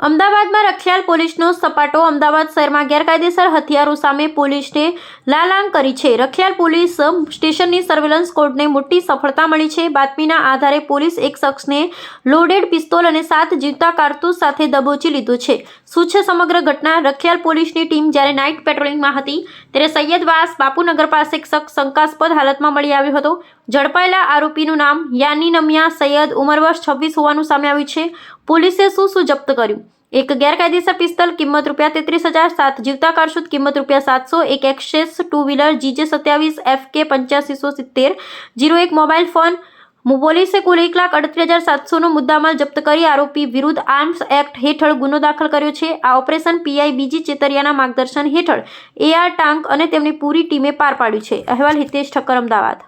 અમદાવાદમાં રખિયાલ પોલીસનો સપાટો. અમદાવાદ શહેરમાં ગેરકાયદેસર હથિયારો સામે પોલીસને લાલાંગ કરી છે. રખિયાલ પોલીસ સ્ટેશનની સર્વેલન્સ સ્કોડને મોટી સફળતા મળી છે. બાતમીના આધારે પોલીસ એક શખ્સને લોડેડ પિસ્તોલ અને 7 જીવતા કારતૂસ સાથે દબોચી લીધો છે. શું છે સમગ્ર ઘટના? રખિયાલ પોલીસની ટીમ જ્યારે નાઇટ પેટ્રોલિંગમાં હતી ત્યારે સૈયદવાસ બાપુનગર પાસે એક શખ્સ શંકાસ્પદ હાલતમાં મળી આવ્યો હતો. ઝડપાયેલા આરોપીનું નામ યાની નમિયા સૈયદ, ઉંમર વર્ષ 26 હોવાનું સામે આવ્યું છે. પોલીસે શું જપ્ત કર્યું? એક ગેરકાયદેસર પિસ્તલ કિંમત ₹33,000, 7 જીવતા કારતૂસ કિંમત ₹700, એક access two wheeler GJ27 FK 8570 01 mobile phone. પોલીસે કુલ 1,38,700નો મુદ્દામાલ જપ્ત કરી આરોપી વિરુદ્ધ આર્મ્સ એક્ટ હેઠળ ગુનો દાખલ કર્યો છે. આ ઓપરેશન PI BG ચેતરિયાના માર્ગદર્શન હેઠળ AR ટાંક અને તેમની પૂરી ટીમે પાર પાડ્યું છે. અહેવાલ હિતેશ ઠક્કર, અમદાવાદ.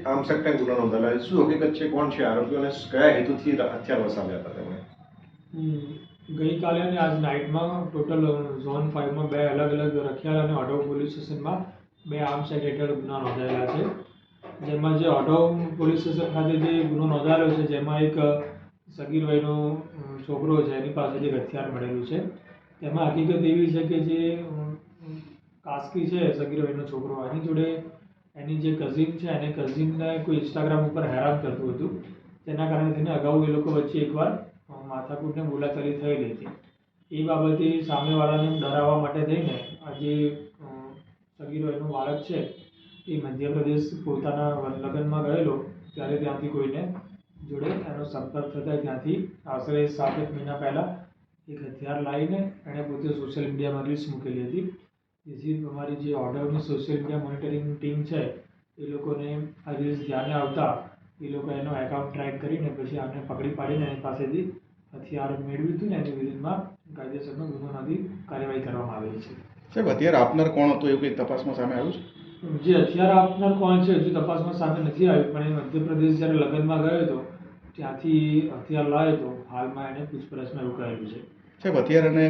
આર્મ્સ એક્ટ ગુનો નોંધાયેલો છે. શું હકીકત છે? કોણ છે આરોપીઓ અને કયા હેતુથી હથિયાર વસાવ્યા હતા તેમણે? ગઈકાલે અને આજ નાઇટમાં ટોટલ ઝોન 5માં 2 અલગ અલગ રખિયાલ અને ઓઢવ પોલીસ સ્ટેશનમાં 2 આર્મ્સ એક્ટ હેઠળ ગુના નોંધાયેલા છે. જેમાં જે ઓઢવ પોલીસ સ્ટેશન ખાતે જે ગુનો નોંધાયેલો છે જેમાં એક સગીર વયનો છોકરો છે એની પાસેથી એક હથિયાર મળેલું છે. તેમાં હકીકત એવી છે કે જે કાસ્કી છે સગીર વયનો છોકરો, એની જોડે એની જે કઝિન છે એને કઝિનને કોઈ ઇન્સ્ટાગ્રામ ઉપર હેરાન કરતું હતું. તેના કારણે તેને અગાઉ એ લોકો વચ્ચે એકવાર માથાકૂટને બોલાચાલી થયેલી હતી. એ બાબતે સામેવાળાને ડરાવવા માટે થઈને આ જે સગીર વયનો બાળક છે એ મધ્યપ્રદેશ પોતાના લગ્નમાં ગયેલો ત્યારે ત્યાંથી કોઈને જોડે એનો સંપર્ક થતાં ત્યાંથી આશરે 7 મહિના પહેલાં એક હથિયાર લાવીને એણે પોતે સોશિયલ મીડિયામાં રીલ્સ મૂકેલી હતી. જેથી અમારી જે ઓર્ડરની સોશિયલ મીડિયા મોનિટરિંગ ટીમ છે એ લોકોને આ રીલ્સ ધ્યાને આવતા એ લોકો એનો એકાઉન્ટ ટ્રેક કરીને પછી આને પકડી પાડીને એની પાસેથી હથિયાર મેળવ્યું હતું ને એની વિરુદ્ધમાં કાયદેસરનો ગુનો નોંધી કાર્યવાહી કરવામાં આવેલી છે. સાહેબ, હથિયાર આપનાર કોણ હતો એવું કંઈ તપાસમાં સામે આવ્યું છે? જે હથિયાર આપનાર કોણ છે હજુ તપાસમાં સામે નથી આવ્યું, પણ એ મધ્યપ્રદેશ જ્યારે લગ્નમાં ગયો હતો ત્યાંથી હથિયાર લાવ્યો હતો. હાલમાં એને પૂછપરછમાં એવું કહેલું છે. સાહેબ, હથિયાર અને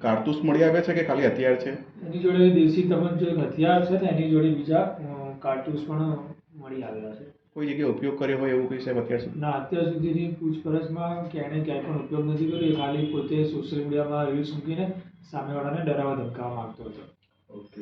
કારતૂસ મળી આવ્યા છે કે ખાલી હથિયાર છે? એની જોડે દેશી તમંચો એક હથિયાર છે ને એની જોડે બીજા કારતૂસ પણ મળી આવેલા છે. કોઈ જગ્યાએ ઉપયોગ કર્યો હોય એવું કંઈ સાહેબ અત્યાર સુધી? ના, અત્યાર સુધીની પૂછપરછમાં કે એણે ક્યાંય પણ ઉપયોગ નથી કર્યો. એ ખાલી પોતે સોશિયલ મીડિયામાં રીલ્સ મૂકીને સામેવાળાને ડરાવવા ધમકાવવા માંગતો હતો. ઓકે.